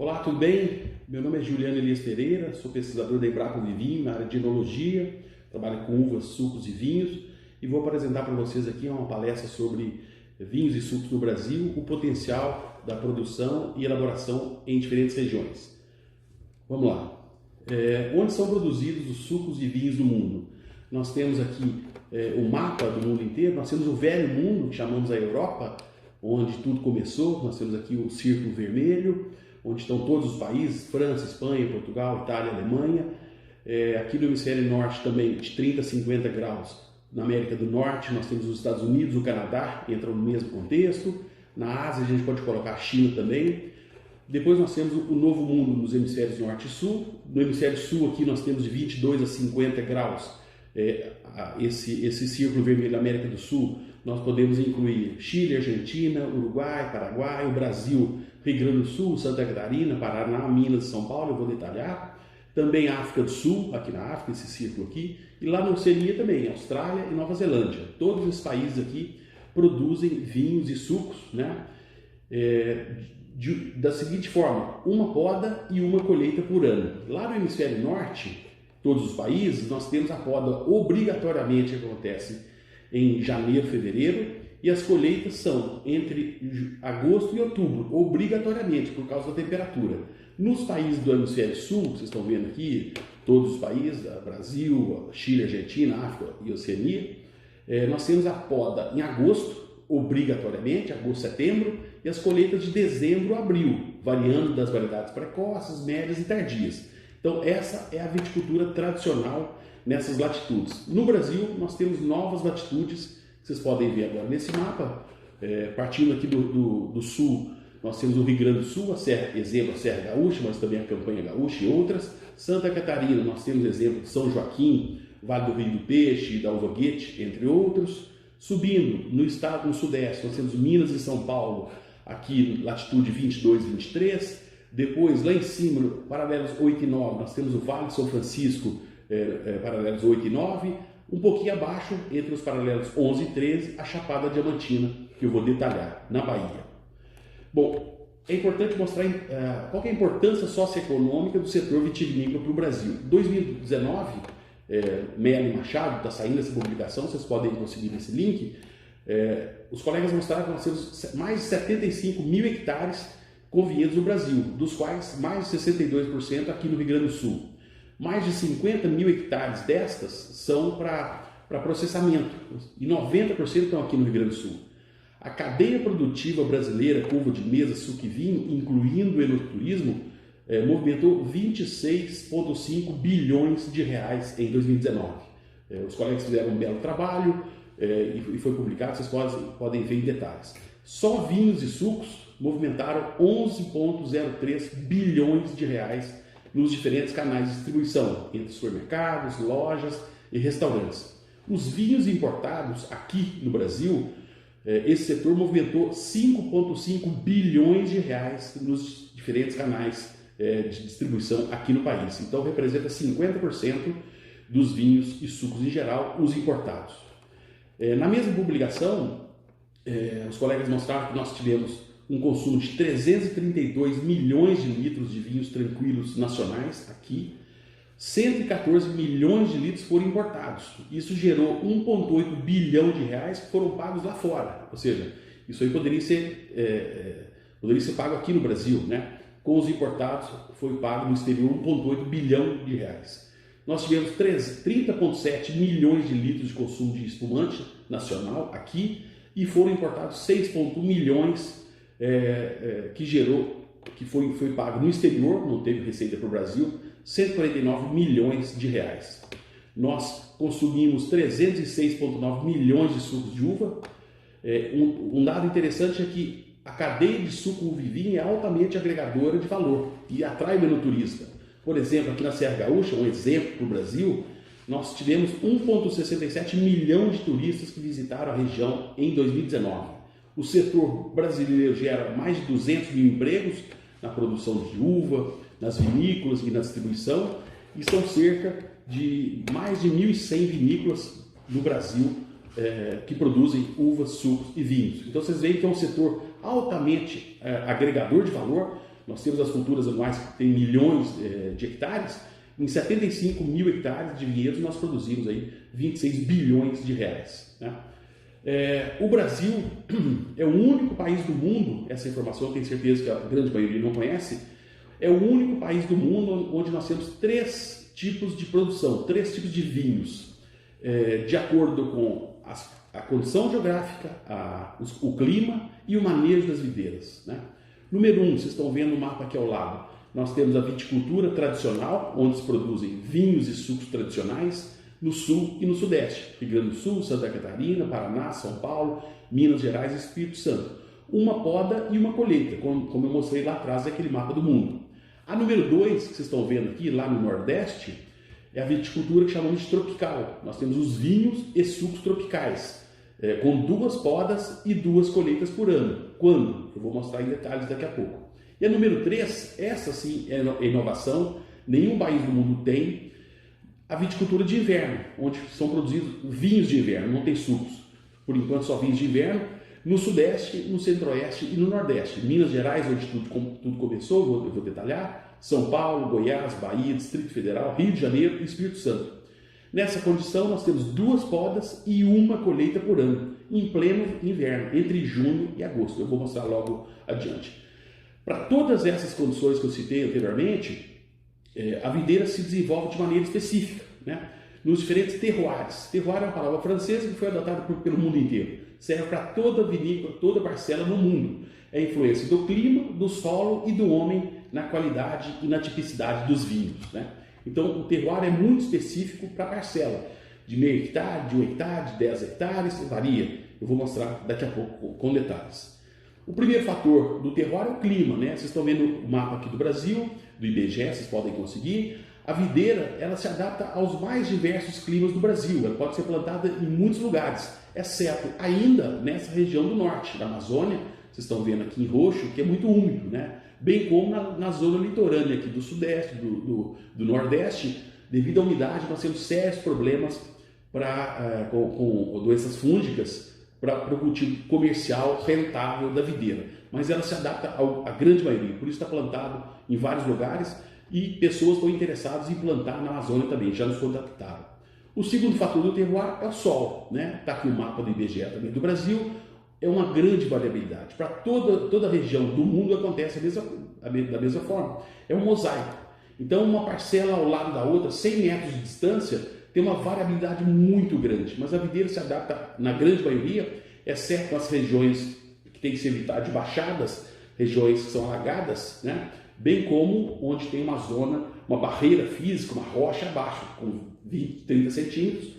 Olá, tudo bem? Meu nome é Juliano Elias Pereira, sou pesquisador da Embrapa Vivim na área de enologia, trabalho com uvas, sucos e vinhos e vou apresentar para vocês aqui uma palestra sobre vinhos e sucos no Brasil, o potencial da produção e elaboração em diferentes regiões. Vamos lá. Onde são produzidos os sucos e vinhos do mundo? Nós temos aqui o mapa do mundo inteiro, nós temos o velho mundo, que chamamos a Europa, onde tudo começou. Nós temos aqui o círculo vermelho, onde estão todos os países, França, Espanha, Portugal, Itália, Alemanha. Aqui no hemisfério norte também, de 30 a 50 graus, na América do Norte, nós temos os Estados Unidos, o Canadá, entram no mesmo contexto. Na Ásia a gente pode colocar a China também. Depois nós temos o novo mundo nos hemisférios norte e sul. No hemisfério sul aqui nós temos de 22 a 50 graus, esse círculo vermelho da América do Sul. Nós podemos incluir Chile, Argentina, Uruguai, Paraguai, o Brasil, Rio Grande do Sul, Santa Catarina, Paraná, Minas e São Paulo, eu vou detalhar. Também a África do Sul, aqui na África, esse círculo aqui. E lá na Oceania também, Austrália e Nova Zelândia. Todos esses países aqui produzem vinhos e sucos, né? Da seguinte forma, uma poda e uma colheita por ano. Lá no hemisfério norte, todos os países, nós temos a poda obrigatoriamente que acontece em janeiro, fevereiro, e as colheitas são entre agosto e outubro, obrigatoriamente, por causa da temperatura. Nos países do hemisfério sul, vocês estão vendo aqui, todos os países, Brasil, Chile, Argentina, África e Oceania, nós temos a poda em agosto, obrigatoriamente, agosto, setembro, e as colheitas de dezembro a abril, variando das variedades precoces, médias e tardias. Então essa é a viticultura tradicional nessas latitudes. No Brasil nós temos novas latitudes, que vocês podem ver agora nesse mapa. Partindo aqui do sul, nós temos o Rio Grande do Sul, a Serra Gaúcha, mas também a Campanha Gaúcha e outras. Santa Catarina, nós temos exemplo de São Joaquim, Vale do Rio do Peixe, da Uva Guete, entre outros. Subindo no estado, no sudeste, nós temos Minas e São Paulo, aqui latitude 22 e 23. Depois, lá em cima, paralelos 8 e 9, nós temos o Vale de São Francisco, paralelos 8 e 9. Um pouquinho abaixo, entre os paralelos 11 e 13, a Chapada Diamantina, que eu vou detalhar, na Bahia. Bom, é importante mostrar qual que é a importância socioeconômica do setor vitivinícola para o Brasil. 2019, Melo Machado, está saindo essa publicação, vocês podem conseguir esse link. Os colegas mostraram que nós temos mais de 75 mil hectares com vinhedos no Brasil, dos quais mais de 62% aqui no Rio Grande do Sul. Mais de 50 mil hectares destas são para processamento e 90% estão aqui no Rio Grande do Sul. A cadeia produtiva brasileira com uva de mesa, suco e vinho, incluindo o enoturismo, movimentou 26,5 bilhões de reais em 2019. Os colegas fizeram um belo trabalho e foi publicado, vocês podem ver em detalhes. Só vinhos e sucos movimentaram 11,03 bilhões de reais nos diferentes canais de distribuição, entre supermercados, lojas e restaurantes. Os vinhos importados aqui no Brasil, esse setor movimentou 5,5 bilhões de reais nos diferentes canais de distribuição aqui no país. Então representa 50% dos vinhos e sucos em geral, os importados. Na mesma publicação, os colegas mostraram que nós tivemos um consumo de 332 milhões de litros de vinhos tranquilos nacionais aqui, 114 milhões de litros foram importados. Isso gerou 1,8 bilhão de reais que foram pagos lá fora. Ou seja, isso aí poderia ser pago aqui no Brasil, né? Com os importados foi pago no exterior 1,8 bilhão de reais. Nós tivemos 30,7 milhões de litros de consumo de espumante nacional aqui e foram importados 6,1 milhões que foi pago no exterior, não teve receita para o Brasil, 149 milhões de reais. Nós consumimos 306,9 milhões de sucos de uva. Um dado interessante é que a cadeia de suco uva e vinho é altamente agregadora de valor e atrai o enoturista. Por exemplo, aqui na Serra Gaúcha, um exemplo para o Brasil, nós tivemos 1,67 milhão de turistas que visitaram a região em 2019. O setor brasileiro gera mais de 200 mil empregos na produção de uva, nas vinícolas e na distribuição, e são cerca de mais de 1.100 vinícolas no Brasil que produzem uvas, sucos e vinhos. Então vocês veem que é um setor altamente agregador de valor, nós temos as culturas anuais que têm milhões de hectares. Em 75 mil hectares de vinhedos nós produzimos aí 26 bilhões de reais, né? O Brasil é o único país do mundo, essa informação eu tenho certeza que a grande maioria não conhece, é o único país do mundo onde nós temos 3 tipos de produção, 3 tipos de vinhos, de acordo com a condição geográfica, o clima e o manejo das videiras, né? Número 1, vocês estão vendo o mapa aqui ao lado, nós temos a viticultura tradicional, onde se produzem vinhos e sucos tradicionais, no sul e no sudeste, Rio Grande do Sul, Santa Catarina, Paraná, São Paulo, Minas Gerais e Espírito Santo. Uma poda e uma colheita, como eu mostrei lá atrás daquele mapa do mundo. A número 2, que vocês estão vendo aqui, lá no Nordeste, é a viticultura que chamamos de tropical. Nós temos os vinhos e sucos tropicais, com 2 podas e 2 colheitas por ano. Quando? Eu vou mostrar em detalhes daqui a pouco. E a número 3, essa sim é inovação, nenhum país do mundo tem, a viticultura de inverno, onde são produzidos vinhos de inverno, não tem sucos. Por enquanto só vinhos de inverno, no Sudeste, no Centro-Oeste e no Nordeste. Minas Gerais, onde tudo começou, eu vou detalhar, São Paulo, Goiás, Bahia, Distrito Federal, Rio de Janeiro e Espírito Santo. Nessa condição nós temos 2 podas e 1 colheita por ano, em pleno inverno, entre junho e agosto. Eu vou mostrar logo adiante. Para todas essas condições que eu citei anteriormente, a videira se desenvolve de maneira específica, né? Nos diferentes terroirs. Terroir é uma palavra francesa que foi adotada pelo mundo inteiro. Serve para toda vinícola, toda parcela no mundo. É a influência do clima, do solo e do homem na qualidade e na tipicidade dos vinhos, né? Então o terroir é muito específico para a parcela, de meio hectare, de 1 hectare, de 10 hectares, varia. Eu vou mostrar daqui a pouco com detalhes. O primeiro fator do terroir é o clima, né? Vocês estão vendo o mapa aqui do Brasil, do IBGE, vocês podem conseguir. A videira, ela se adapta aos mais diversos climas do Brasil. Ela pode ser plantada em muitos lugares, exceto ainda nessa região do norte, da Amazônia. Vocês estão vendo aqui em roxo, que é muito úmido, né? Bem como na zona litorânea aqui do sudeste, do nordeste. Devido à umidade, nós temos sérios problemas com doenças fúngicas para o cultivo comercial rentável da videira, mas ela se adapta à grande maioria, por isso está plantado em vários lugares e pessoas estão interessadas em plantar na Amazônia também, já nos contactaram. O segundo fator do terroir é o sol, né? Está aqui o mapa do IBGE também do Brasil, é uma grande variabilidade, para toda a região do mundo acontece da mesma forma, é um mosaico, então uma parcela ao lado da outra, 100 metros de distância, tem uma variabilidade muito grande, mas a videira se adapta na grande maioria, exceto nas regiões que tem que se evitar de baixadas, regiões que são alagadas, né? Bem como onde tem uma zona, uma barreira física, uma rocha abaixo, com 20, 30 centímetros,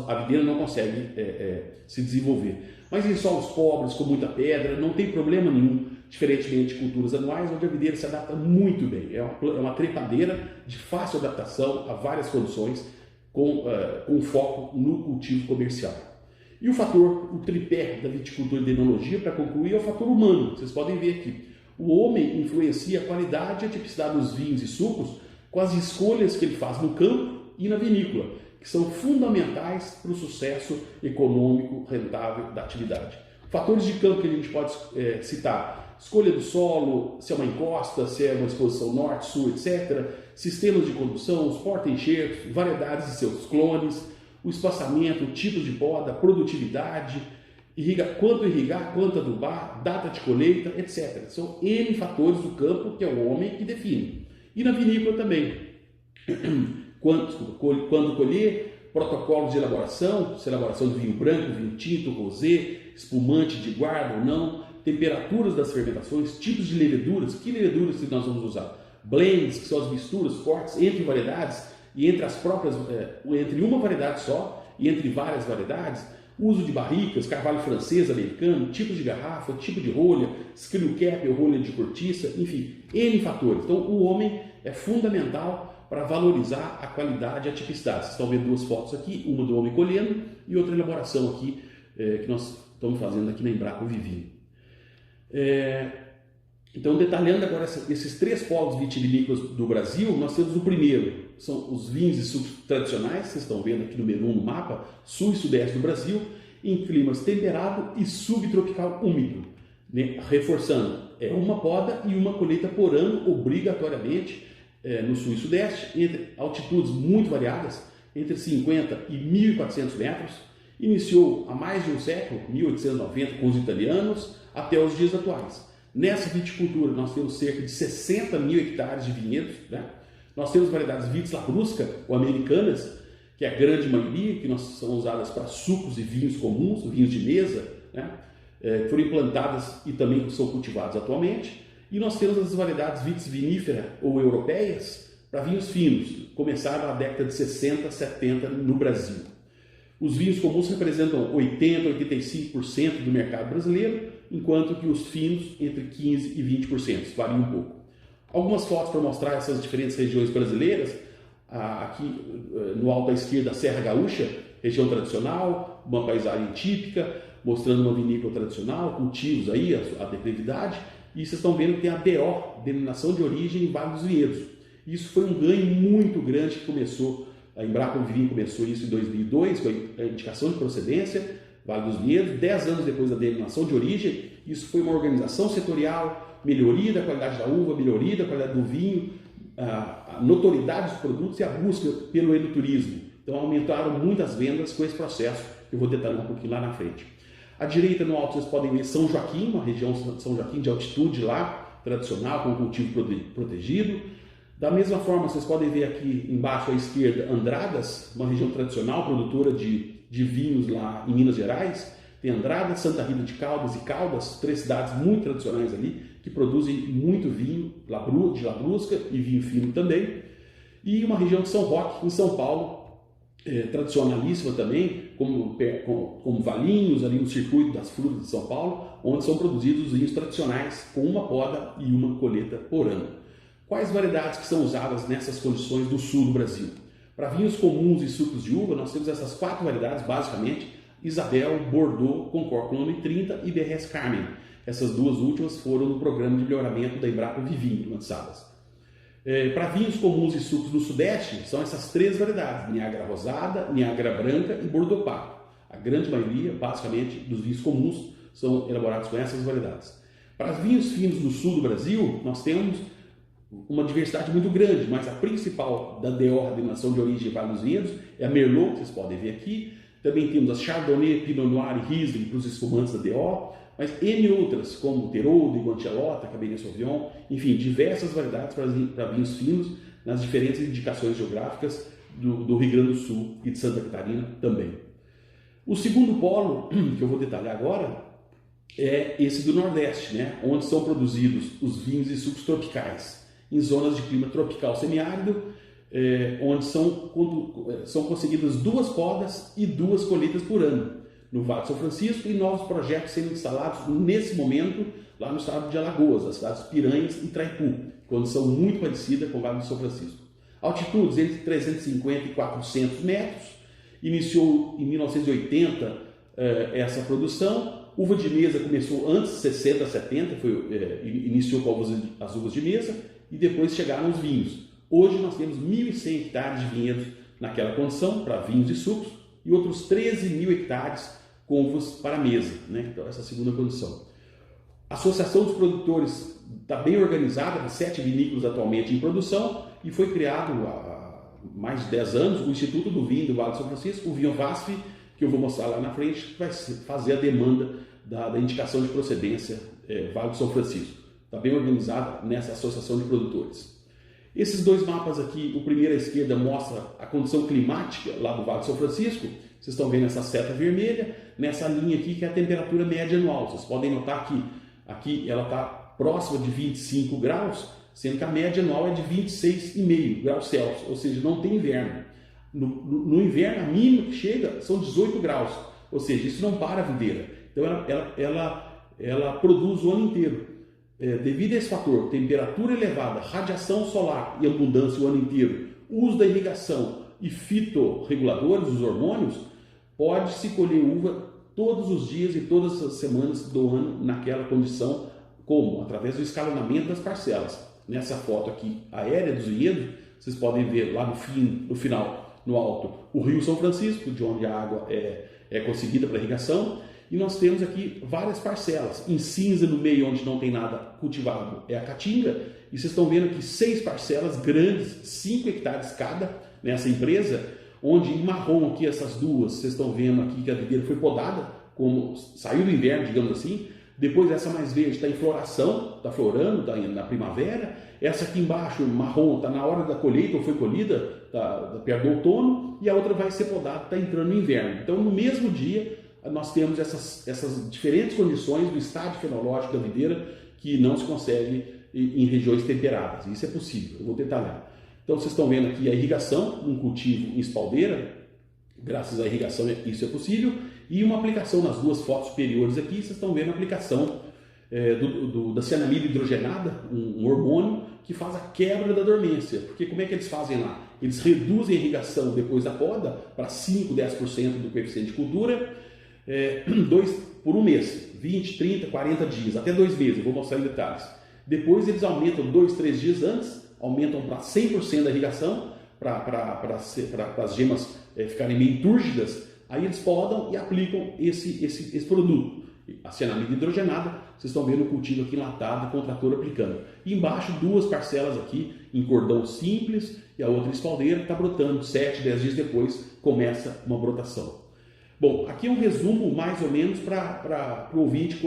a videira não consegue se desenvolver. Mas em solos pobres, com muita pedra, não tem problema nenhum, diferentemente de culturas anuais, onde a videira se adapta muito bem. É uma trepadeira de fácil adaptação a várias condições, com foco no cultivo comercial. E o tripé da viticultura e da enologia, para concluir, é o fator humano. Vocês podem ver aqui. O homem influencia a qualidade e a tipicidade dos vinhos e sucos com as escolhas que ele faz no campo e na vinícola, que são fundamentais para o sucesso econômico rentável da atividade. Fatores de campo que a gente pode citar: escolha do solo, se é uma encosta, se é uma exposição norte, sul, etc. Sistemas de condução, os porta-enxertos, variedades de seus clones, o espaçamento, o tipo de poda, produtividade, quanto irrigar, quanto adubar, data de colheita, etc. São N fatores do campo que é o homem que define. E na vinícola também. Quando colher, protocolos de elaboração, se elaboração de vinho branco, vinho tinto, rosé, espumante de guarda ou não, temperaturas das fermentações, tipos de leveduras, que leveduras que nós vamos usar? Blends, que são as misturas fortes entre variedades e entre as próprias, entre uma variedade só e entre várias variedades, uso de barricas, carvalho francês, americano, tipo de garrafa, tipo de rolha, screw cap ou rolha de cortiça, enfim, N fatores. Então o homem é fundamental para valorizar a qualidade e a tipicidade. Vocês estão vendo 2 fotos aqui, uma do homem colhendo e outra elaboração aqui que nós estamos fazendo aqui na Embrapa Vivino. Então, detalhando agora esses 3 polos vitivinícolas do Brasil, nós temos o primeiro, são os vinhos e sucos tradicionais, vocês estão vendo aqui no menu 1 no mapa, sul e sudeste do Brasil, em climas temperado e subtropical úmido, né? Reforçando, é uma poda e uma colheita por ano, obrigatoriamente, no sul e sudeste, entre altitudes muito variadas, entre 50 e 1.400 metros. Iniciou há mais de um século, 1890, com os italianos, até os dias atuais. Nessa viticultura, nós temos cerca de 60 mil hectares de vinhedos, né? Nós temos variedades vitis labrusca ou americanas, que é a grande maioria, que são usadas para sucos e vinhos comuns, vinhos de mesa, né? Foram implantadas e também são cultivados atualmente. E nós temos as variedades vitis vinífera ou europeias para vinhos finos, começaram na década de 60, 70 no Brasil. Os vinhos comuns representam 80% a 85% do mercado brasileiro, enquanto que os finos entre 15% e 20%, varia um pouco. Algumas fotos para mostrar essas diferentes regiões brasileiras. Aqui no alto à esquerda, a Serra Gaúcha, região tradicional, uma paisagem típica, mostrando uma vinícola tradicional, cultivos aí, a declividade. E vocês estão vendo que tem a DO, Denominação de Origem em Vale dos Vinhedos. Isso foi um ganho muito grande que começou. A Embrapa Vinho começou isso em 2002, com a indicação de procedência, Vale dos Vinhedos. 10 anos depois da denominação de origem, isso foi uma organização setorial, melhoria da qualidade da uva, melhoria da qualidade do vinho, a notoriedade dos produtos e a busca pelo enoturismo. Então aumentaram muitas vendas com esse processo, que eu vou detalhar um pouquinho lá na frente. À direita, no alto, vocês podem ver São Joaquim, uma região de São Joaquim de altitude lá, tradicional, com cultivo protegido. Da mesma forma, vocês podem ver aqui embaixo à esquerda Andradas, uma região tradicional, produtora de vinhos lá em Minas Gerais. Tem Andradas, Santa Rita de Caldas e Caldas, 3 cidades muito tradicionais ali, que produzem muito vinho de labrusca e vinho fino também. E uma região de São Roque, em São Paulo, tradicionalíssima também, como Valinhos, ali no circuito das frutas de São Paulo, onde são produzidos os vinhos tradicionais, com uma poda e uma colheita por ano. Quais variedades que são usadas nessas condições do sul do Brasil? Para vinhos comuns e sucos de uva, nós temos essas 4 variedades, basicamente: Isabel, Bordeaux, Concord Clone 30 e BRS Carmen. Essas 2 últimas foram no programa de melhoramento da Embrapa Vivinho, lançadas. Para vinhos comuns e sucos do sudeste, são essas 3 variedades: Niágara Rosada, Niágara Branca e Bordeaux Paco. A grande maioria, basicamente, dos vinhos comuns são elaborados com essas variedades. Para vinhos finos do sul do Brasil, nós temos uma diversidade muito grande, mas a principal da DO, Denominação de Origem e Vale dos Vinhedos, é a Merlot, que vocês podem ver aqui. Também temos a Chardonnay, Pinot Noir e Riesling para os espumantes da DO, mas N outras, como Terode, Guantelota, Cabernet Sauvignon, enfim, diversas variedades para vinhos finos nas diferentes indicações geográficas do Rio Grande do Sul e de Santa Catarina também. O segundo polo, que eu vou detalhar agora, é esse do Nordeste, né? Onde são produzidos os vinhos e sucos tropicais, em zonas de clima tropical semiárido, onde são conseguidas 2 podas e 2 colheitas por ano, no Vale de São Francisco, e novos projetos sendo instalados nesse momento lá no estado de Alagoas, as cidades Piranhas e Traipu, condição muito parecida com o Vale de São Francisco. Altitudes entre 350 e 400 metros, iniciou em 1980 essa produção. Uva de mesa começou antes, 60, 70, iniciou com as uvas de mesa, e depois chegaram os vinhos. Hoje nós temos 1.100 hectares de vinhedos naquela condição, para vinhos e sucos, e outros 13.000 hectares com uvas para mesa, né? Então, essa segunda condição. A Associação dos Produtores está bem organizada, 7 vinícolas atualmente em produção, e foi criado há mais de 10 anos o Instituto do Vinho do Vale de São Francisco, o Vinho VASF, que eu vou mostrar lá na frente, que vai fazer a demanda da indicação de procedência Vale de São Francisco. Está bem organizada nessa associação de produtores. Esses 2 mapas aqui, o primeiro à esquerda mostra a condição climática lá do Vale de São Francisco. Vocês estão vendo essa seta vermelha, nessa linha aqui que é a temperatura média anual. Vocês podem notar que aqui ela está próxima de 25 graus, sendo que a média anual é de 26,5 graus Celsius, ou seja, não tem inverno. No inverno, a mínima que chega são 18 graus, ou seja, isso não para a videira. Então ela produz o ano inteiro. Devido a esse fator, temperatura elevada, radiação solar e abundância o ano inteiro, uso da irrigação e fitorreguladores, os hormônios, pode-se colher uva todos os dias e todas as semanas do ano naquela condição, como? Através do escalonamento das parcelas. Nessa foto aqui aérea dos vinhedos, vocês podem ver lá no final, no alto, o Rio São Francisco, de onde a água é conseguida para irrigação, E nós temos aqui várias parcelas. Em cinza, no meio, onde não tem nada cultivado, é a caatinga. E vocês estão vendo aqui 6 parcelas grandes, 5 hectares cada, nessa empresa, onde em marrom aqui essas duas, vocês estão vendo aqui que a videira foi podada, como saiu do inverno, digamos assim. Depois essa mais verde está em floração, está florando, está na primavera. Essa aqui embaixo, marrom, está na hora da colheita, ou foi colhida, está perto do outono. E a outra vai ser podada, está entrando no inverno. Então, no mesmo dia, nós temos essas diferentes condições do estágio fenológico da videira que não se consegue em regiões temperadas. Isso é possível, eu vou detalhar. Então, vocês estão vendo aqui a irrigação, um cultivo em espaldeira. Graças à irrigação, isso é possível. E uma aplicação nas duas fotos superiores aqui, vocês estão vendo a aplicação da cianamida hidrogenada, um hormônio que faz a quebra da dormência. Porque como é que eles fazem lá? Eles reduzem a irrigação depois da poda para 5, 10% do coeficiente de cultura, por um mês, 20, 30, 40 dias, até 2 meses, eu vou mostrar em detalhes. Depois eles aumentam 2, 3 dias antes, aumentam para 100% da irrigação, para as gemas ficarem meio túrgidas. Aí eles podam e aplicam esse produto, a cianamida hidrogenada. Vocês estão vendo o cultivo aqui enlatado com o trator aplicando. E embaixo 2 parcelas aqui em cordão simples e a outra em espaldeira, está brotando. 7, 10 dias depois começa uma brotação. Bom, aqui é um resumo mais ou menos para o ouvinte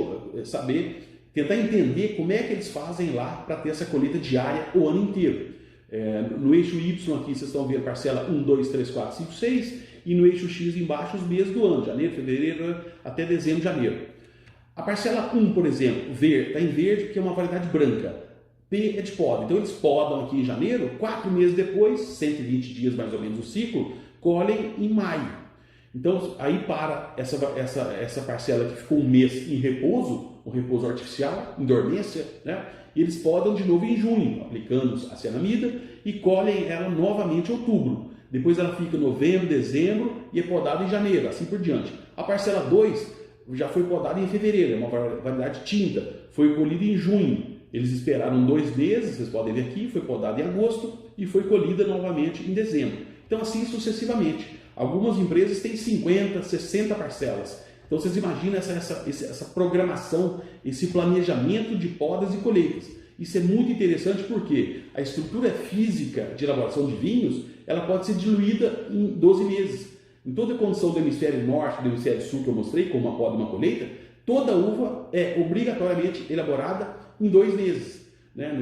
saber, tentar entender como é que eles fazem lá para ter essa colheita diária o ano inteiro. No eixo Y aqui vocês estão vendo parcela 1, 2, 3, 4, 5, 6 e no eixo X embaixo os meses do ano, janeiro, fevereiro até dezembro, janeiro. A parcela 1, por exemplo, está em verde porque é uma variedade branca. P é de poda, então eles podam aqui em janeiro, 4 meses depois, 120 dias mais ou menos o ciclo, colhem em maio. Então aí para essa parcela que ficou um mês em repouso, um repouso artificial, em dormência, né? E eles podam de novo em junho, aplicando a cianamida e colhem ela novamente em outubro. Depois ela fica em novembro, dezembro e é podada em janeiro, assim por diante. A parcela 2 já foi podada em fevereiro, é uma variedade tinta, foi colhida em junho. Eles esperaram 2 meses, vocês podem ver aqui, foi podada em agosto e foi colhida novamente em dezembro. Então assim sucessivamente. Algumas empresas têm 50, 60 parcelas. Então vocês imaginam essa programação, esse planejamento de podas e colheitas. Isso é muito interessante porque a estrutura física de elaboração de vinhos ela pode ser diluída em 12 meses. Em toda a condição do hemisfério norte e do hemisfério sul que eu mostrei, como uma poda e uma colheita, toda uva é obrigatoriamente elaborada em 2 meses. Né?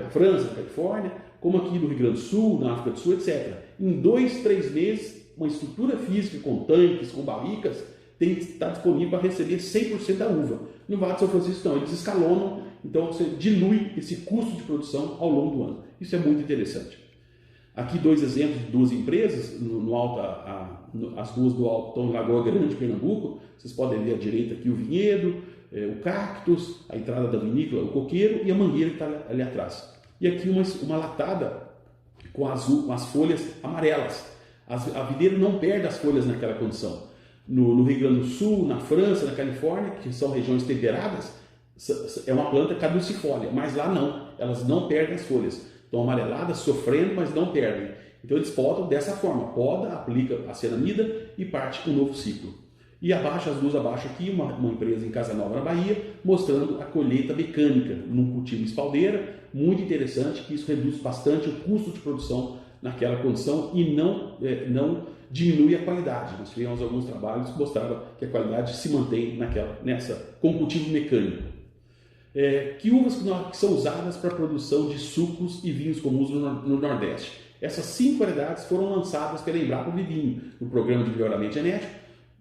Na França, na Califórnia, como aqui no Rio Grande do Sul, na África do Sul, etc. Em 2, 3 meses, uma estrutura física com tanques, com barricas, tem que estar disponível para receber 100% da uva. No Vale de São Francisco, não, eles escalonam, então você dilui esse custo de produção ao longo do ano. Isso é muito interessante. Aqui 2 exemplos de 2 empresas, no alto, as duas do alto estão em Lagoa Grande, Pernambuco. Vocês podem ver à direita aqui o vinhedo, o cactus, a entrada da vinícola, o coqueiro e a mangueira que está ali atrás. E aqui uma latada com as folhas amarelas. A videira não perde as folhas naquela condição. No Rio Grande do Sul, na França, na Califórnia, que são regiões temperadas, é uma planta caducifólia, mas lá não, elas não perdem as folhas. Estão amareladas, sofrendo, mas não perdem. Então eles podam dessa forma, poda, aplica a cianamida e parte para um novo ciclo. E abaixo, as duas abaixo aqui, uma empresa em Casa Nova, na Bahia, mostrando a colheita mecânica num cultivo de espaldeira, muito interessante, que isso reduz bastante o custo de produção naquela condição e não diminui a qualidade. Nós tivemos alguns trabalhos que mostraram que a qualidade se mantém com cultivo mecânico. Que uvas que são usadas para a produção de sucos e vinhos comuns no Nordeste? Essas 5 variedades foram lançadas pela Embrapa Vinho, no programa de melhoramento genético.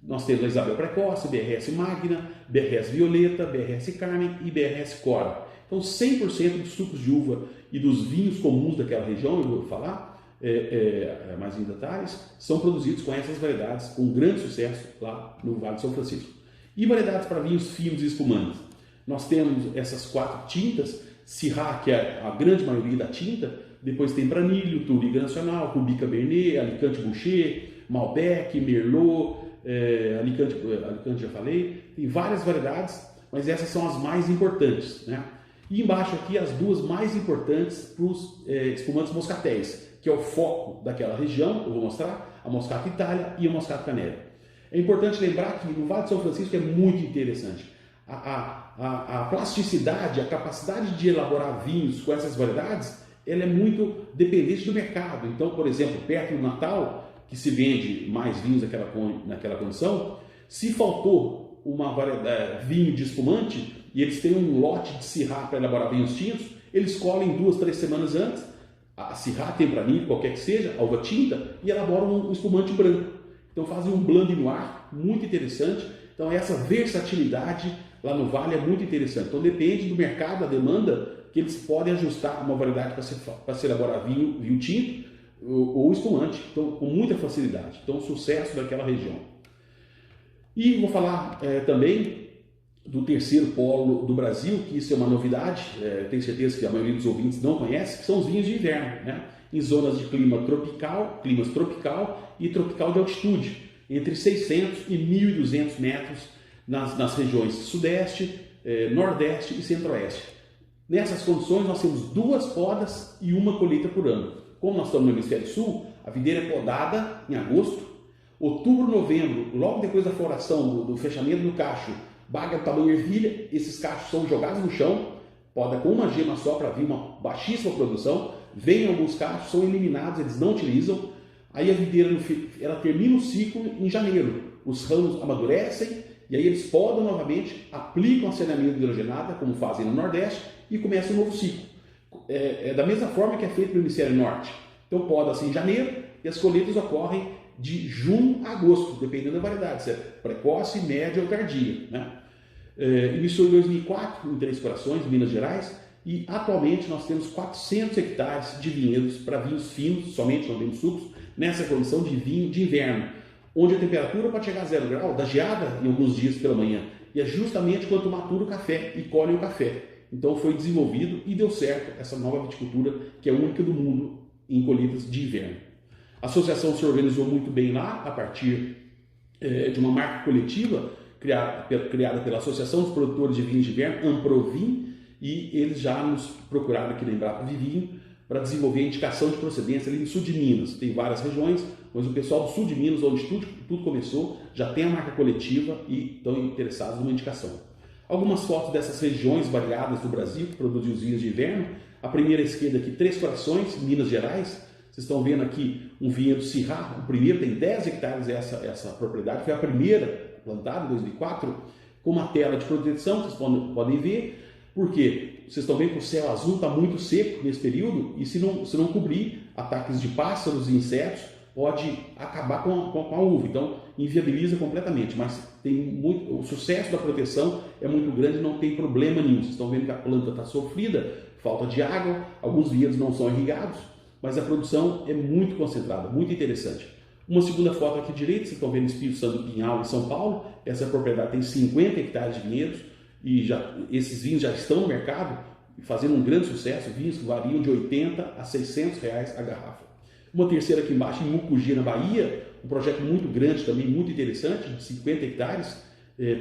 Nós temos a Isabel Precoce, BRS Magna, BRS Violeta, BRS Carmen e BRS Cora. Então 100% dos sucos de uva e dos vinhos comuns daquela região, eu vou falar mais em detalhes, são produzidos com essas variedades com grande sucesso lá no Vale de São Francisco. E variedades para vinhos finos e espumantes. Nós temos essas 4 tintas, Syrah, que é a grande maioria da tinta, depois tem Pranillo, Touriga Nacional, Ruby Cabernet, Alicante Boucher, Malbec, Merlot, Alicante já falei, tem várias variedades, mas essas são as mais importantes, né? E embaixo aqui as 2 mais importantes para os espumantes moscatéis, que é o foco daquela região, eu vou mostrar, a Moscato Itália e a Moscato Canela. É importante lembrar que no Vale de São Francisco é muito interessante. A plasticidade, a capacidade de elaborar vinhos com essas variedades, ela é muito dependente do mercado. Então, por exemplo, perto do Natal, que se vende mais vinhos naquela condição, se faltou uma variedade, vinho de espumante, e eles têm um lote de Syrah para elaborar vinhos tintos, eles colhem 2, 3 semanas antes, a Syrah, Tempranillo, qualquer que seja, a uva tinta, e elaboram um espumante branco. Então fazem um Blanc de Noir muito interessante. Então essa versatilidade lá no Vale é muito interessante. Então depende do mercado, da demanda, que eles podem ajustar uma variedade para se elaborar vinho tinto ou espumante, então com muita facilidade. Então sucesso daquela região. E vou falar também do terceiro polo do Brasil, que isso é uma novidade, tenho certeza que a maioria dos ouvintes não conhece, que são os vinhos de inverno, né? Em zonas de climas tropical e tropical de altitude, entre 600 e 1.200 metros nas regiões sudeste, nordeste e centro-oeste. Nessas condições nós temos 2 podas e 1 colheita por ano. Como nós estamos no hemisfério sul, a videira é podada em agosto, outubro, novembro, logo depois da floração, do fechamento do cacho, baga do tamanho ervilha, esses cachos são jogados no chão, poda com uma gema só para vir uma baixíssima produção, vem alguns cachos, são eliminados, eles não utilizam, aí a videira ela termina o ciclo em janeiro, os ramos amadurecem, e aí eles podam novamente, aplicam a saneamento hidrogenada, como fazem no Nordeste, e começa um novo ciclo. Da mesma forma que é feito no hemisfério norte. Então poda-se em janeiro e as colheitas ocorrem de junho a agosto, dependendo da variedade, se é precoce, média ou tardia, né? Iniciou em 2004 em Três Corações, Minas Gerais, e atualmente nós temos 400 hectares de vinhedos para vinhos finos, somente não temos sucos, nessa condição de vinho de inverno, onde a temperatura pode chegar a 0 grau, dá geada em alguns dias pela manhã, e é justamente quando matura o café e colhe o café. Então foi desenvolvido e deu certo essa nova viticultura, que é a única do mundo em colheitas de inverno. A associação se organizou muito bem lá, a partir de uma marca coletiva criada pela Associação dos Produtores de Vinhos de Inverno, Amprovin, e eles já nos procuraram aqui na Embrapa Vivinho para desenvolver a indicação de procedência ali no sul de Minas. Tem várias regiões, mas o pessoal do sul de Minas, onde tudo começou, já tem a marca coletiva e estão interessados numa indicação. Algumas fotos dessas regiões variadas do Brasil que produzem os vinhos de inverno. A primeira à esquerda aqui, Três Corações, Minas Gerais. Vocês estão vendo aqui um vinhedo Syrah, o primeiro tem 10 hectares essa propriedade, foi a primeira plantada em 2004, com uma tela de proteção, vocês podem ver, porque vocês estão vendo que o céu azul está muito seco nesse período, e se não cobrir, ataques de pássaros e insetos pode acabar com a uva, então inviabiliza completamente, mas o sucesso da proteção é muito grande, não tem problema nenhum. Vocês estão vendo que a planta está sofrida, falta de água, alguns vinhedos não são irrigados, mas a produção é muito concentrada, muito interessante. Uma segunda foto aqui à direita, vocês estão vendo Espírito Santo do Pinhal, em São Paulo. Essa propriedade tem 50 hectares de vinhedos e esses vinhos já estão no mercado, fazendo um grande sucesso, vinhos que variam de 80 a 600 reais a garrafa. Uma terceira aqui embaixo, em Mucugê, na Bahia, um projeto muito grande também, muito interessante, de 50 hectares,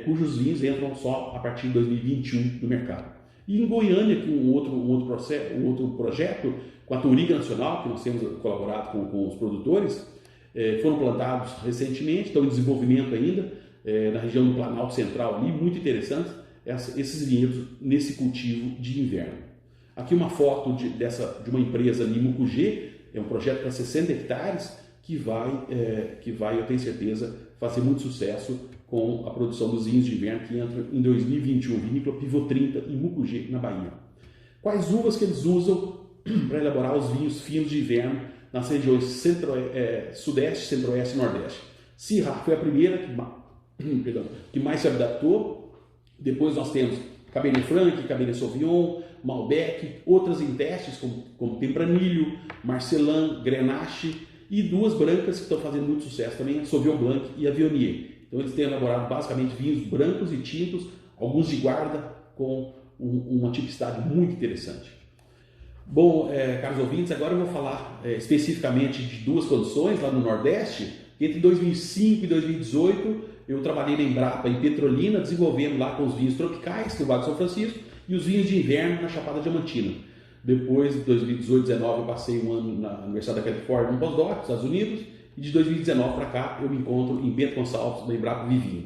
cujos vinhos entram só a partir de 2021 no mercado. E em Goiânia, aqui um outro projeto com a Touriga Nacional, que nós temos colaborado com os produtores, foram plantados recentemente, estão em desenvolvimento ainda, na região do Planalto Central ali, muito interessante, esses vinhedos nesse cultivo de inverno. Aqui uma foto de uma empresa ali em Mucugê, é um projeto para 60 hectares, que vai, eu tenho certeza, fazer muito sucesso com a produção dos vinhos de inverno que entra em 2021, Vinícola Pivot 30 em Mucugê, na Bahia. Quais uvas que eles usam para elaborar os vinhos finos de inverno nas regiões sudeste, centro-oeste e nordeste? Syrah foi a primeira que mais se adaptou. Depois nós temos Cabernet Franc, Cabernet Sauvignon, Malbec, outras em testes como Tempranillo, Marcelin, Grenache e 2 brancas que estão fazendo muito sucesso também, a Sauvignon Blanc e a Viognier. Então eles têm elaborado basicamente vinhos brancos e tintos, alguns de guarda, com uma tipicidade muito interessante. Bom, caros ouvintes, agora eu vou falar especificamente de 2 condições lá no Nordeste. Entre 2005 e 2018 eu trabalhei na Embrapa em Petrolina, desenvolvendo lá com os vinhos tropicais do Vale de São Francisco e os vinhos de inverno na Chapada Diamantina. Depois, de 2018 e 2019, eu passei um ano na Universidade da Califórnia, no pós-doc, nos Estados Unidos, e de 2019 para cá eu me encontro em Bento Gonçalves, da Embrapa Vivinho.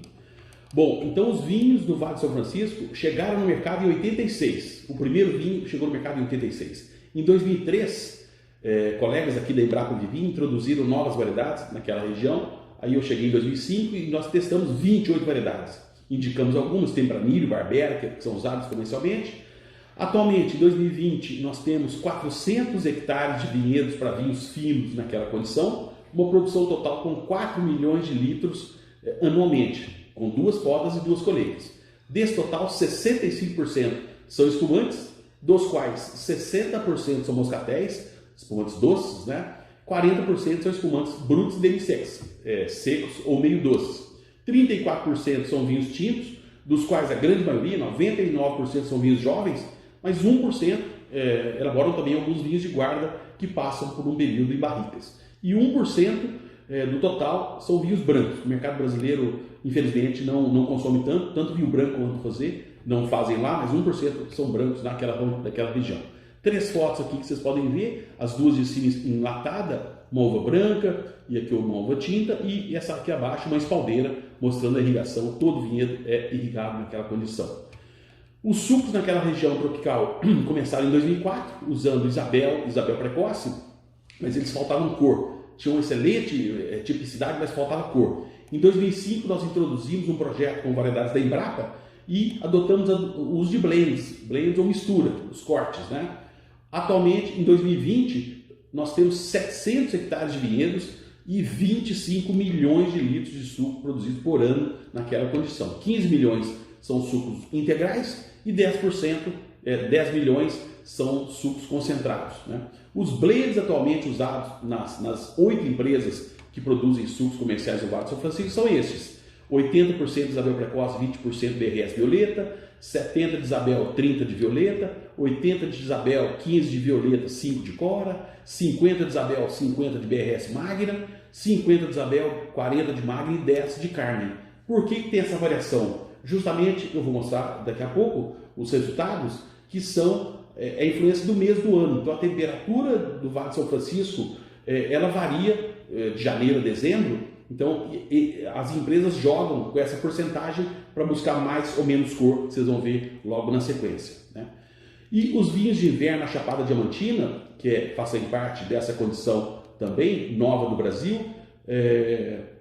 Bom, então os vinhos do Vale de São Francisco chegaram no mercado em 86. O primeiro vinho chegou no mercado em 86. Em 2003, colegas aqui da Embrapa Vivinho introduziram novas variedades naquela região. Aí eu cheguei em 2005 e nós testamos 28 variedades. Indicamos algumas, Tempranillo, Barbera, que são usados comercialmente. Atualmente, em 2020, nós temos 400 hectares de vinhedos para vinhos finos naquela condição, uma produção total com 4 milhões de litros anualmente, com 2 podas e 2 colheitas. Desse total, 65% são espumantes, dos quais 60% são moscatéis, espumantes doces, né? 40% são espumantes brutos e demi-secs, secos ou meio doces. 34% são vinhos tintos, dos quais a grande maioria, 99% são vinhos jovens, mas 1% elaboram também alguns vinhos de guarda que passam por um período em barricas. E 1% do total são vinhos brancos. O mercado brasileiro, infelizmente, não consome tanto vinho branco quanto não fazem lá, mas 1% são brancos daquela região. 3 fotos aqui que vocês podem ver, as duas de cima enlatada, uma uva branca e aqui uma uva tinta, e essa aqui abaixo uma espaldeira mostrando a irrigação. Todo vinhedo é irrigado naquela condição. Os sucos naquela região tropical começaram em 2004 usando Isabel precoce, mas eles faltavam cor. Tinham uma excelente tipicidade, mas faltava cor. Em 2005 nós introduzimos um projeto com variedades da Embrapa e adotamos o uso de blends ou mistura, os cortes, né? Atualmente, em 2020, nós temos 700 hectares de vinhedos e 25 milhões de litros de suco produzidos por ano naquela condição. 15 milhões são sucos integrais e 10%, 10 milhões são sucos concentrados, né? Os blends atualmente usados nas 8 empresas que produzem sucos comerciais no Vale de São Francisco são estes: 80% de Isabel precoce, 20% BRS violeta, 70% de Isabel, 30% de violeta, 80% de Isabel, 15% de violeta, 5% de cora, 50% de Isabel, 50% de BRS magna, 50% de Isabel, 40% de magna e 10% de Carmen. Por que tem essa variação? Justamente, eu vou mostrar daqui a pouco os resultados, que são a influência do mês do ano. Então a temperatura do Vale de São Francisco ela varia de janeiro a dezembro. Então as empresas jogam com essa porcentagem para buscar mais ou menos cor, que vocês vão ver logo na sequência, né? E os vinhos de inverno, a Chapada Diamantina, que fazem parte dessa condição também nova do Brasil,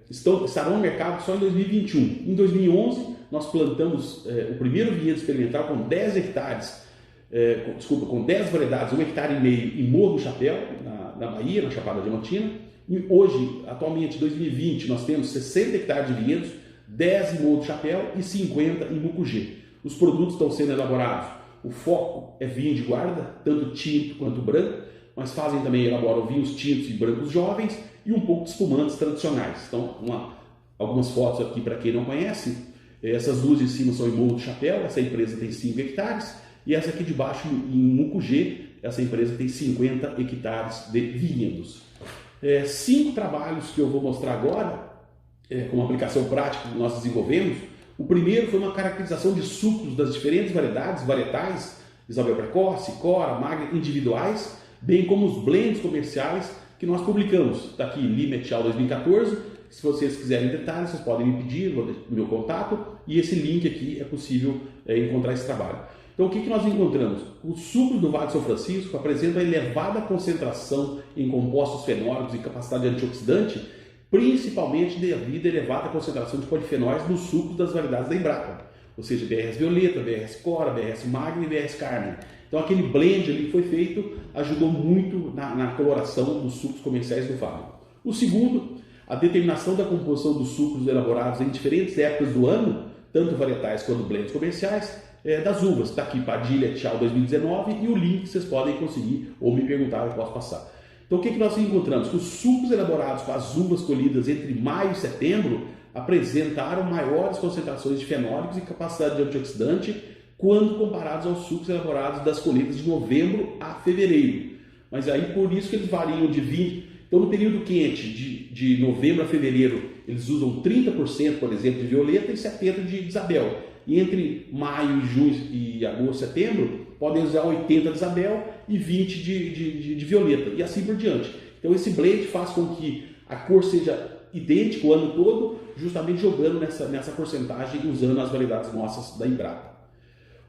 estarão no mercado só em 2021. Em 2011 nós plantamos o primeiro vinhedo experimental com 10 hectares, com 10 variedades, 1,5 hectare em Morro do Chapéu, na Bahia, na Chapada Diamantina. E hoje, atualmente, em 2020, nós temos 60 hectares de vinhedos, 10 em Morro do Chapéu e 50 em Mucugê. Os produtos estão sendo elaborados. O foco é vinho de guarda, tanto tinto quanto branco, mas elaboram vinhos tintos e brancos jovens e um pouco de espumantes tradicionais. Então, algumas fotos aqui para quem não conhece. Essas duas de cima são em Morro do Chapéu, essa empresa tem 5 hectares, e essa aqui de baixo, em Mucugê, essa empresa tem 50 hectares de vinhedos. 5 trabalhos que eu vou mostrar agora, com uma aplicação prática que nós desenvolvemos. O primeiro foi uma caracterização de sucos das diferentes varietais, Isabel precoce, cora, magna, individuais, bem como os blends comerciais que nós publicamos. Está aqui, Lima et al. 2014. Se vocês quiserem detalhes, vocês podem me pedir, vou deixar o meu contato, e esse link aqui é possível encontrar esse trabalho. Então, o que nós encontramos? Os sucos do Vale de São Francisco apresentam elevada concentração em compostos fenólicos e capacidade antioxidante, principalmente devido à elevada concentração de polifenóis nos sucos das variedades da Embrapa, ou seja, BRS violeta, BRS cora, BRS magna e BRS carmen. Então, aquele blend ali que foi feito ajudou muito na coloração dos sucos comerciais do Vale. O segundo, a determinação da composição dos sucos elaborados em diferentes épocas do ano, tanto varietais quanto blends comerciais, das uvas. Está aqui, Padilha et al. 2019, e o link vocês podem conseguir ou me perguntar, eu posso passar. Então, o que nós encontramos? Que os sucos elaborados com as uvas colhidas entre maio e setembro apresentaram maiores concentrações de fenólicos e capacidade de antioxidante quando comparados aos sucos elaborados das colheitas de novembro a fevereiro. Mas aí, por isso que eles variam de 20%. Então, no período quente, de novembro a fevereiro, eles usam 30%, por exemplo, de violeta e 70% de Isabel. E entre maio, junho e agosto, setembro, podem usar 80% de Isabel e 20% de violeta, e assim por diante. Então, esse blend faz com que a cor seja idêntica o ano todo, justamente jogando nessa porcentagem, usando as variedades nossas da Embrapa.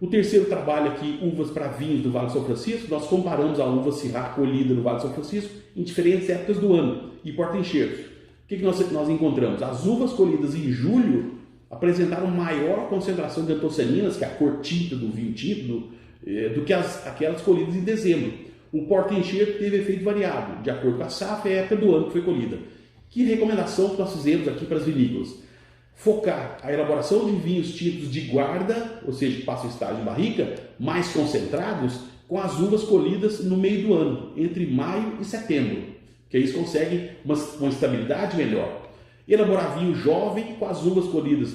O terceiro trabalho aqui, uvas para vinhos do Vale do São Francisco. Nós comparamos a uva Syrah colhida no Vale do São Francisco em diferentes épocas do ano e porta-enxertos. O que nós encontramos? As uvas colhidas em julho apresentaram maior concentração de antocianinas, que é a cor tinta do vinho tinto, do que aquelas colhidas em dezembro. O porta-enxerto teve efeito variável, de acordo com a safra e a época do ano que foi colhida. Que recomendação que nós fizemos aqui para as vinícolas? Focar a elaboração de vinhos tintos de guarda, ou seja, que passam estágio em barrica, mais concentrados, com as uvas colhidas no meio do ano, entre maio e setembro, que aí eles conseguem uma estabilidade melhor. Elaborar vinho jovem com as uvas colhidas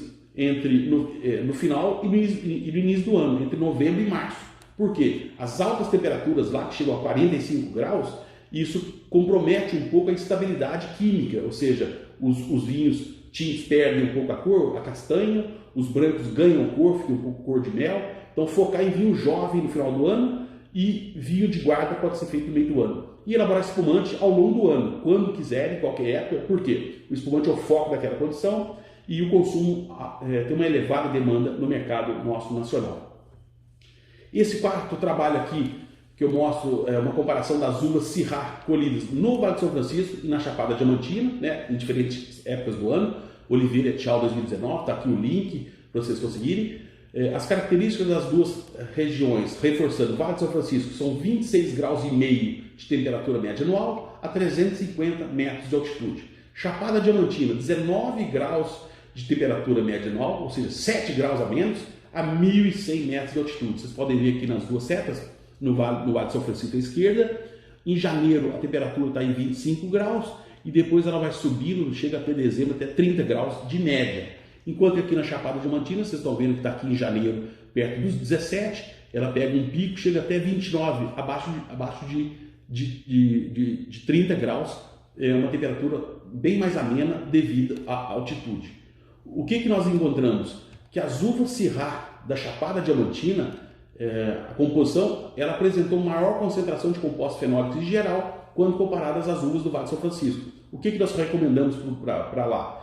no final e no início do ano, entre novembro e março. Por quê? As altas temperaturas lá, que chegam a 45 graus, isso compromete um pouco a estabilidade química, ou seja, os vinhos tintos perdem um pouco a cor, a castanha, os brancos ganham cor, ficam um pouco cor de mel. Então, focar em vinho jovem no final do ano e vinho de guarda pode ser feito no meio do ano. E elaborar espumante ao longo do ano, quando quiserem, em qualquer época. Por quê? O espumante é o foco daquela produção e o consumo tem uma elevada demanda no mercado nosso nacional. Esse quarto trabalho aqui, que eu mostro uma comparação das uvas Syrah colhidas no Vale do São Francisco e na Chapada Diamantina, né, em diferentes épocas do ano. Oliveira et al. 2019, está aqui o link para vocês conseguirem. As características das duas regiões, reforçando, Vale do São Francisco são 26,5 graus de temperatura média anual a 350 metros de altitude. Chapada Diamantina, 19 graus de temperatura média anual, ou seja, 7 graus a menos, a 1.100 metros de altitude. Vocês podem ver aqui nas duas setas, no Vale do São Francisco à esquerda. Em janeiro a temperatura está em 25 graus e depois ela vai subindo, chega até dezembro até 30 graus de média. Enquanto aqui na Chapada Diamantina, vocês estão vendo que está aqui em janeiro perto dos 17, ela pega um pico, chega até 29, abaixo de 30 graus, é uma temperatura bem mais amena devido à altitude. O que nós encontramos? Que as uvas Syrah da Chapada Diamantina, a composição, ela apresentou maior concentração de compostos fenólicos em geral quando comparadas às uvas do Vale do São Francisco. O que nós recomendamos para lá?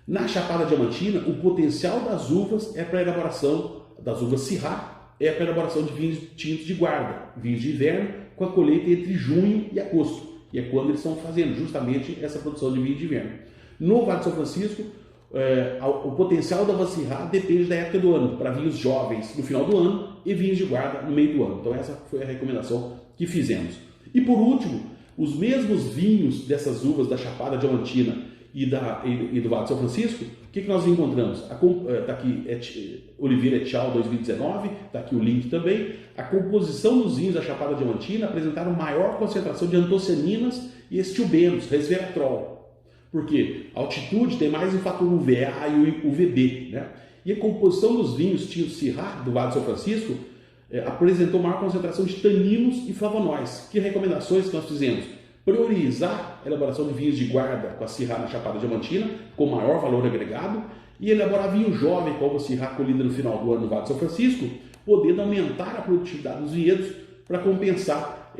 Na Chapada Diamantina, o potencial das uvas é para a elaboração das uvas Syrah, é para a elaboração de vinhos tintos de guarda, vinhos de inverno, com a colheita entre junho e agosto, e é quando eles estão fazendo justamente essa produção de vinho de inverno. No Vale do São Francisco, o potencial da uva Syrah depende da época do ano, para vinhos jovens no final do ano e vinhos de guarda no meio do ano. Então essa foi a recomendação que fizemos. E por último, os mesmos vinhos dessas uvas da Chapada Diamantina e do Vale do São Francisco, o que nós encontramos? Está aqui Oliveira et al. 2019, está aqui o link também. A composição dos vinhos da Chapada Diamantina apresentaram maior concentração de antocianinas e estilbenos, resveratrol. Por quê? A altitude tem mais o fator UVA e o UVB, né? E a composição dos vinhos tintos Syrah do Vale do São Francisco apresentou maior concentração de taninos e flavonóis. Que recomendações que nós fizemos? Priorizar a elaboração de vinhos de guarda com a Syrah na Chapada Diamantina, com maior valor agregado, e elaborar vinho jovem com a Syrah colhida no final do ano no Vale do São Francisco, podendo aumentar a produtividade dos vinhedos para compensar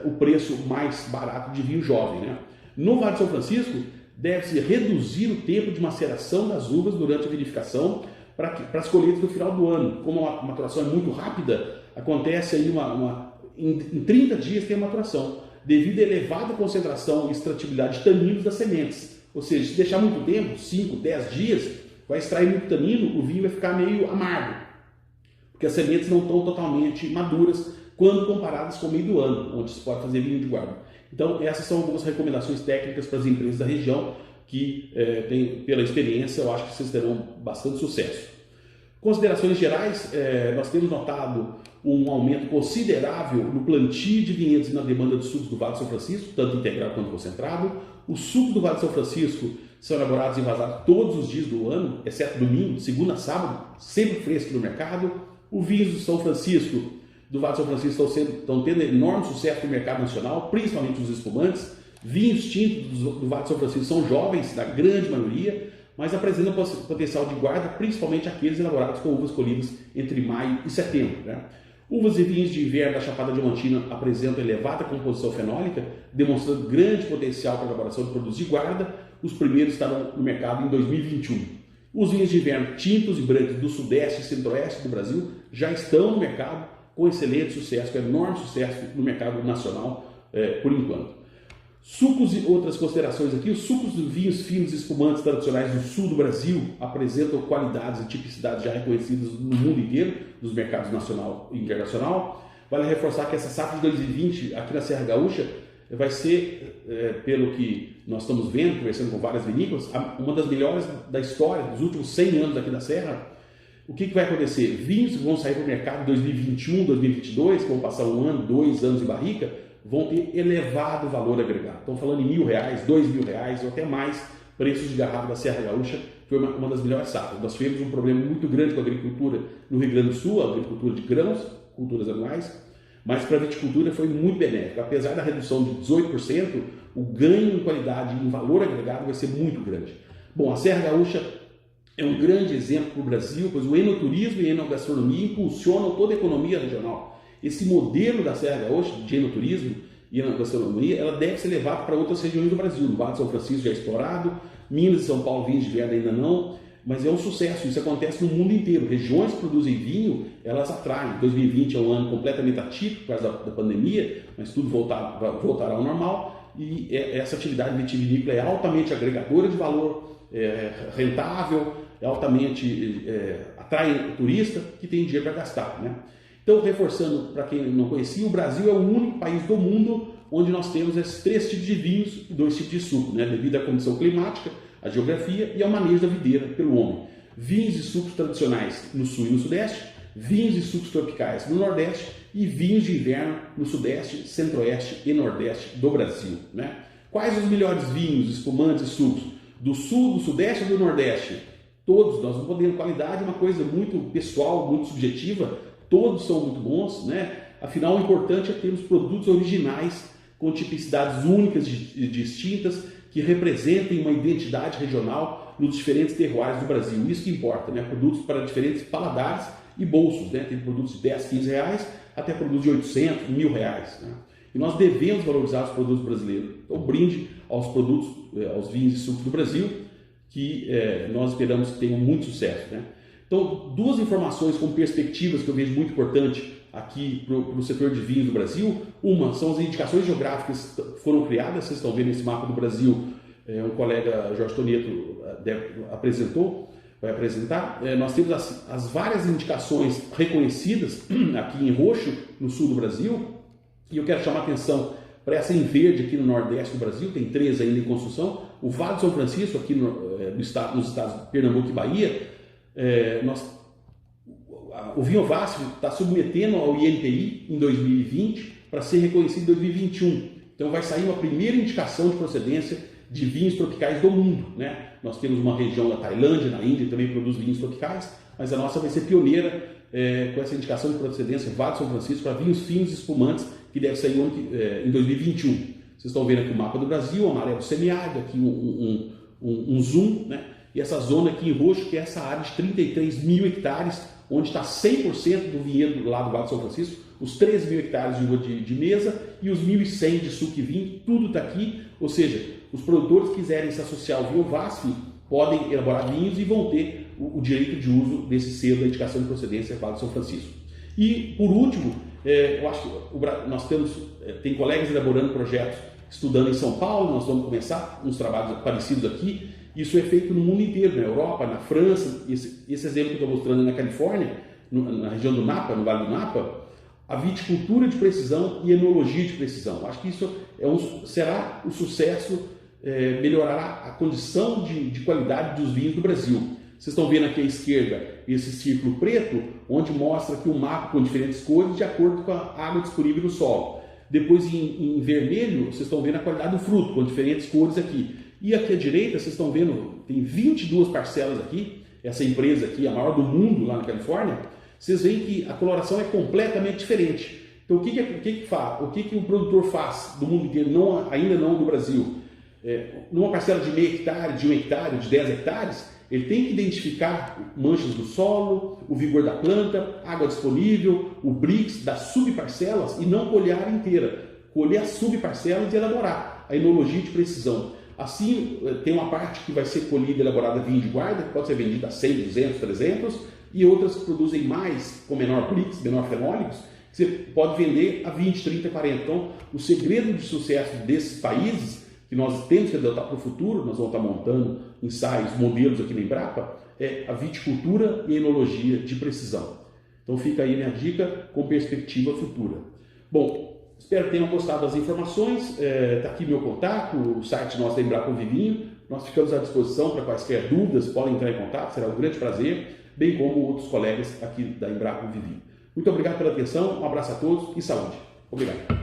o preço mais barato de vinho jovem, né? No Vale do São Francisco, deve-se reduzir o tempo de maceração das uvas durante a vinificação para as colheitas no final do ano. Como a maturação é muito rápida, acontece aí em 30 dias tem a maturação, devido à elevada concentração e extratibilidade de taninos das sementes. Ou seja, se deixar muito tempo, 5, 10 dias, vai extrair muito tanino, o vinho vai ficar meio amargo, porque as sementes não estão totalmente maduras quando comparadas com o meio do ano, onde se pode fazer vinho de guarda. Então, essas são algumas recomendações técnicas para as empresas da região que, pela experiência, eu acho que vocês terão bastante sucesso. Considerações gerais, nós temos notado um aumento considerável no plantio de vinhedos e na demanda de sucos do Vale do São Francisco, tanto integrado quanto concentrado. Os sucos do Vale do São Francisco são elaborados e envasados todos os dias do ano, exceto domingo, segunda a sábado, sempre fresco no mercado. Os vinhos do São Francisco, do Vale do São Francisco, estão tendo enorme sucesso no mercado nacional, principalmente os espumantes. Vinhos tintos do Vale do São Francisco são jovens, na grande maioria, mas apresentam potencial de guarda, principalmente aqueles elaborados com uvas colhidas entre maio e setembro, né? Uvas e vinhos de inverno da Chapada Diamantina apresentam elevada composição fenólica, demonstrando grande potencial para a elaboração de produtos de guarda. Os primeiros estarão no mercado em 2021. Os vinhos de inverno tintos e brancos do sudeste e centro-oeste do Brasil já estão no mercado com excelente sucesso, com enorme sucesso no mercado nacional por enquanto. Sucos e outras considerações aqui. Os sucos de vinhos finos e espumantes tradicionais do sul do Brasil apresentam qualidades e tipicidades já reconhecidas no mundo inteiro, nos mercados nacional e internacional. Vale reforçar que essa safra de 2020 aqui na Serra Gaúcha vai ser, pelo que nós estamos vendo, conversando com várias vinícolas, uma das melhores da história, dos últimos 100 anos aqui da Serra. O que vai acontecer? Vinhos que vão sair para o mercado em 2021, 2022, que vão passar 1 ano, 2 anos em barrica, vão ter elevado valor agregado. Estão falando em R$1.000, R$2.000 ou até mais, preços de garrafa da Serra Gaúcha. Foi uma das melhores safras. Nós tivemos um problema muito grande com a agricultura no Rio Grande do Sul, a agricultura de grãos, culturas anuais, mas para a viticultura foi muito benéfico. Apesar da redução de 18%, o ganho em qualidade e em valor agregado vai ser muito grande. Bom, a Serra Gaúcha é um grande exemplo para o Brasil, pois o enoturismo e a enogastronomia impulsionam toda a economia regional. Esse modelo da Serra Gaúcha, de enoturismo e enogastronomia, ela deve ser levada para outras regiões do Brasil. No Vale de São Francisco já é explorado, Minas e São Paulo, vinhos de inverno ainda não, mas é um sucesso. Isso acontece no mundo inteiro. Regiões que produzem vinho, elas atraem. 2020 é um ano completamente atípico por causa da pandemia, mas tudo voltará ao normal. E essa atividade vitivinícola é altamente agregadora de valor, rentável, altamente atrai turista que tem dinheiro para gastar, né? Então, reforçando para quem não conhecia, o Brasil é o único país do mundo onde nós temos esses 3 tipos de vinhos e 2 tipos de suco, né? Devido à condição climática, à geografia e ao manejo da videira pelo homem. Vinhos e sucos tradicionais no sul e no sudeste, vinhos e sucos tropicais no nordeste e vinhos de inverno no sudeste, centro-oeste e nordeste do Brasil, né? Quais os melhores vinhos, espumantes e sucos? Do sul, do sudeste ou do nordeste? Todos. Nós não podemos. Qualidade é uma coisa muito pessoal, muito subjetiva. Todos são muito bons, né? Afinal, o importante é termos produtos originais com tipicidades únicas e distintas que representem uma identidade regional nos diferentes terroirs do Brasil. Isso que importa, né? Produtos para diferentes paladares e bolsos, né? Tem produtos de 10, 15 reais até produtos de 800, R$1.000, né? E nós devemos valorizar os produtos brasileiros. Então, brinde aos produtos, aos vinhos e sucos do Brasil, que nós esperamos que tenham muito sucesso, né? Então, 2 informações com perspectivas que eu vejo muito importante aqui para o setor de vinhos do Brasil. Uma são as indicações geográficas que foram criadas. Vocês estão vendo esse mapa do Brasil, um colega, Jorge Tonieto, vai apresentar. Nós temos as várias indicações reconhecidas aqui em roxo no sul do Brasil, e eu quero chamar a atenção para essa em verde aqui no nordeste do Brasil. Tem 3 ainda em construção. O Vale de São Francisco, aqui nos estados de Pernambuco e Bahia, o vinho Vasco está submetendo ao INPI em 2020 para ser reconhecido em 2021. Então vai sair uma primeira indicação de procedência de vinhos tropicais do mundo, né? Nós temos uma região da Tailândia, na Índia, que também produz vinhos tropicais, mas a nossa vai ser pioneira com essa indicação de procedência Vale de São Francisco para vinhos finos e espumantes, que deve sair em 2021. Vocês estão vendo aqui o mapa do Brasil, amarelo semiárido, aqui um zoom, né? E essa zona aqui em roxo, que é essa área de 33 mil hectares, onde está 100% do vinhedo lá do Vale de São Francisco, os 3 mil hectares de uva de mesa e os 1.100 de suco e vinho, tudo está aqui. Ou seja, os produtores que quiserem se associar ao vinho VASF podem elaborar vinhos e vão ter o direito de uso desse selo da indicação de procedência Vale de São Francisco. E, por último, eu acho que nós tem colegas elaborando projetos, estudando em São Paulo. Nós vamos começar uns trabalhos parecidos aqui. Isso é feito no mundo inteiro, na Europa, na França. Esse exemplo que eu estou mostrando é na Califórnia, na região do Napa, no Vale do Napa, a viticultura de precisão e enologia de precisão. Acho que isso será o sucesso, melhorará a condição de qualidade dos vinhos do Brasil. Vocês estão vendo aqui à esquerda esse círculo preto, onde mostra aqui um mapa com diferentes cores de acordo com a água disponível no solo. Depois, em vermelho, vocês estão vendo a qualidade do fruto, com diferentes cores aqui. E aqui à direita, vocês estão vendo, tem 22 parcelas aqui, essa empresa aqui, a maior do mundo lá na Califórnia. Vocês veem que a coloração é completamente diferente. Então, o que o produtor faz do mundo inteiro, ainda não do Brasil? Numa parcela de meio hectare, de 1 hectare, de 10 hectares, Ele tem que identificar manchas do solo, o vigor da planta, água disponível, o BRICS das subparcelas e não colher a área inteira. Colher as subparcelas e elaborar a enologia de precisão. Assim, tem uma parte que vai ser colhida e elaborada vinho de guarda, que pode ser vendida a 100, 200, 300, e outras que produzem mais, com menor BRICS, menor fenólicos, que você pode vender a 20, 30, 40. Então, o segredo de sucesso desses países, que nós temos que adotar para o futuro, nós vamos estar montando ensaios, modelos aqui na Embrapa, é a viticultura e a enologia de precisão. Então fica aí minha dica com perspectiva futura. Bom, espero que tenham gostado das informações. Está aqui meu contato, o site nosso da Embrapa Vivinho. Nós ficamos à disposição para quaisquer dúvidas, podem entrar em contato, será um grande prazer, bem como outros colegas aqui da Embrapa Vivinho. Muito obrigado pela atenção, um abraço a todos e saúde. Obrigado.